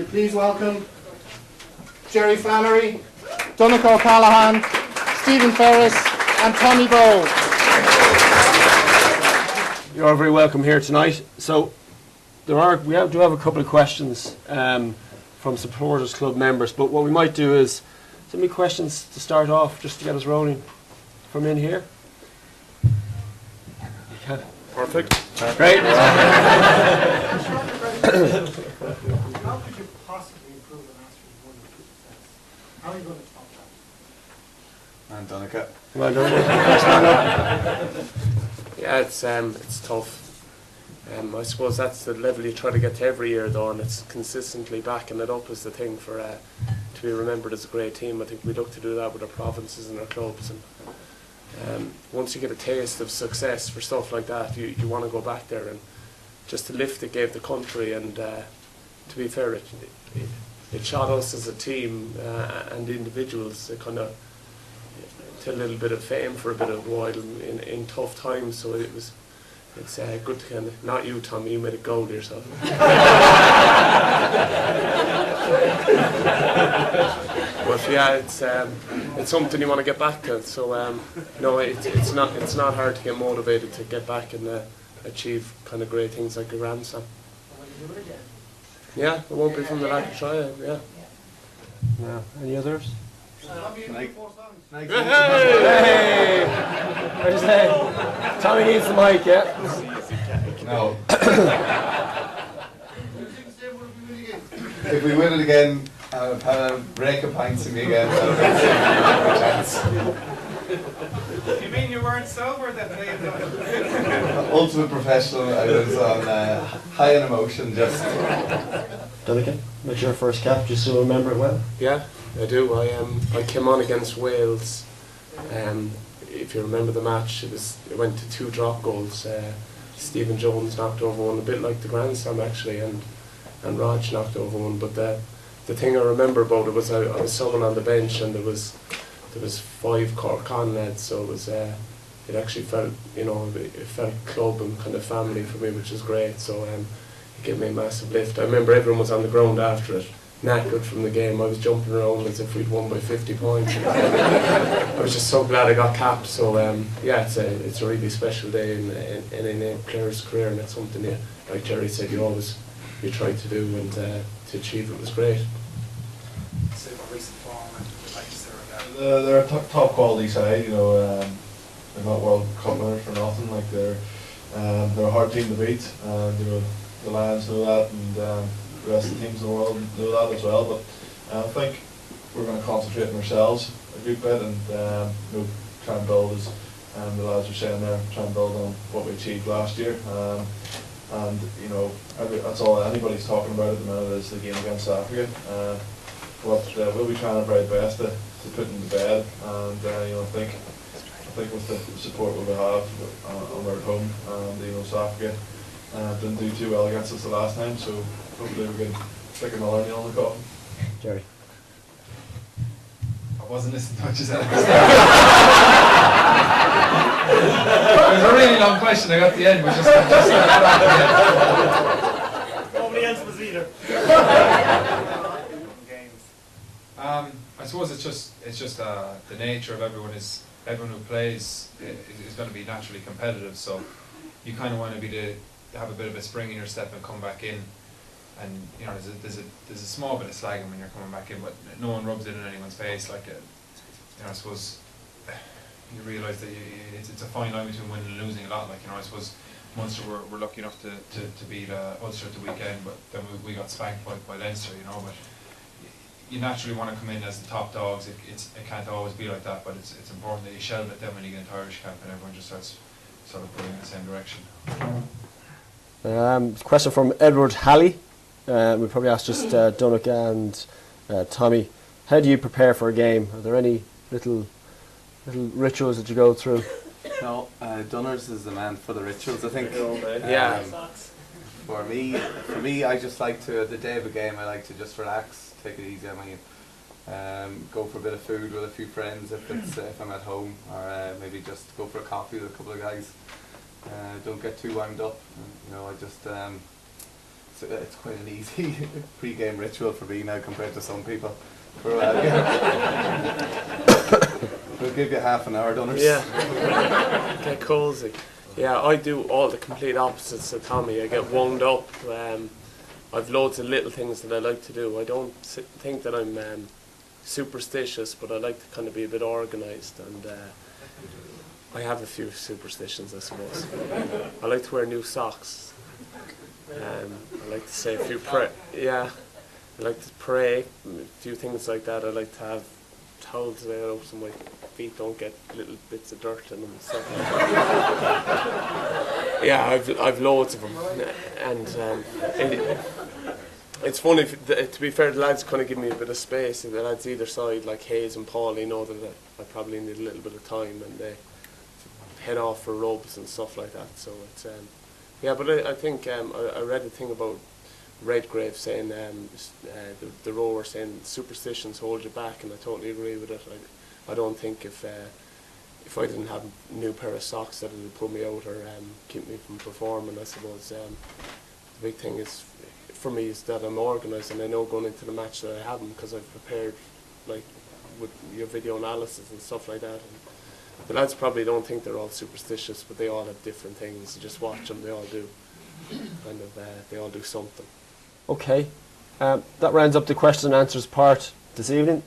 please welcome Jerry Flannery, Donnacha O'Callaghan, Stephen Ferris and Tommy Bowe. You're all very welcome here tonight. So do have a couple of questions from supporters club members, but what we might do is some questions to start off just to get us rolling from in here. Perfect. Great. How could you possibly improve the Masters 1 and 2 success? How are you going to top that? And Donnacha. Well done. Yeah, it's tough. I suppose that's the level you try to get to every year, though, and it's consistently backing it up is the thing for to be remembered as a great team. I think we look to do that with our provinces and our clubs, and once you get a taste of success for stuff like that, you want to go back there, and just to lift it gave the country, and to be fair, it shot us as a team and individuals kind of to a little bit of fame for a bit of a while in tough times. So it's good to kind of, not you Tommy, you made a goal to yourself. But yeah, it's something you want to get back to. So no, it's not hard to get motivated to get back and achieve kind of great things like a Grand Slam. Yeah, it won't be from the lack of trying. Yeah. No. Any others? Hey! Where's that? Tommy needs the mic, yeah? No. If we win it again, have a break of pints to me again. You mean you weren't sober that day? Ultimate professional. I was on high in emotion. Just. Donnacha, what's your first cap? Just so I remember it well. Yeah, I do. I came on against Wales. If you remember the match, it went to 2 drop goals. Stephen Jones knocked over one, a bit like the Grand Slam actually, and Raj knocked over one. But the thing I remember about it was I was someone on the bench, and there was 5 Cork on lads, so it was it actually felt, it felt club and kind of family for me, which is great. So it gave me a massive lift. I remember everyone was on the ground after it, knackered from the game. I was jumping around as if we'd won by 50 points. I was just so glad I got capped. So yeah, it's a really special day in a player's career, and it's something like Jerry said, you try to do, and to achieve it was great. They're a top quality side, they're not World Cup winners for nothing. Like they're a hard team to beat, and the Lions know that, and the rest of the teams in the world know that as well. But I think we're going to concentrate on ourselves a good bit, and try and build, as the lads are saying there, try and build on what we achieved last year. And that's all anybody's talking about at the minute is the game against South Africa. What we'll be trying our very best to put them to bed, and I think with the support we will have, and we're at home, and South Africa didn't do too well against us the last time, so hopefully we can stick another nail in the coffin. Jerry. I wasn't listening to what you said. It was a really long question. I got the end, but just Nobody else was either. I suppose it's just the nature of everyone who plays is going to be naturally competitive. So you kind of want to have a bit of a spring in your step and come back in. And there's a small bit of slagging when you're coming back in, but no one rubs it in anyone's face. Like I suppose you realise that it's a fine line between winning and losing a lot. Like I suppose Munster were lucky enough to beat Ulster at the weekend, but then we got spanked by Leinster. But you naturally want to come in as the top dogs. It can't always be like that, but it's important that you shout at them when you get into Irish camp and everyone just starts sort of pulling in the same direction. Question from Edward Halley. We probably asked just Donnacha and Tommy. How do you prepare for a game? Are there any little rituals that you go through? No, Dunners is the man for the rituals, I think. Yeah. For me, I just like to, the day of a game, I like to just relax, take it easy. I mean, go for a bit of food with a few friends if I'm at home, or maybe just go for a coffee with a couple of guys. Don't get too wound up. I just it's quite an easy pre-game ritual for me now compared to some people. We'll give you half an hour, Dunners. Yeah. Get cozy. Yeah, I do all the complete opposites of Tommy. I get wound up. I've loads of little things that I like to do. I don't think that I'm superstitious, but I like to kind of be a bit organised, and I have a few superstitions, I suppose. I like to wear new socks. I like to say a few I like to pray, a few things like that. I like to have towels there so my feet don't get little bits of dirt in them and stuff like that. Yeah, I've loads of them, and it's funny, to be fair, the lads kind of give me a bit of space. The lads either side, like Hayes and Paulie, know that I probably need a little bit of time, and they head off for rubs and stuff like that. So it's but I think I read a thing about Redgrave saying the rower saying superstitions hold you back, and I totally agree with it. I don't think if I didn't have a new pair of socks that it would pull me out or keep me from performing. I suppose the big thing is for me is that I'm organised, and I know going into the match that I haven't, because I've prepared like with your video analysis and stuff like that. And the lads probably don't think they're all superstitious, but they all have different things. You just watch them; they all do. Kind of, they all do something. Okay, that rounds up the question and answers part this evening.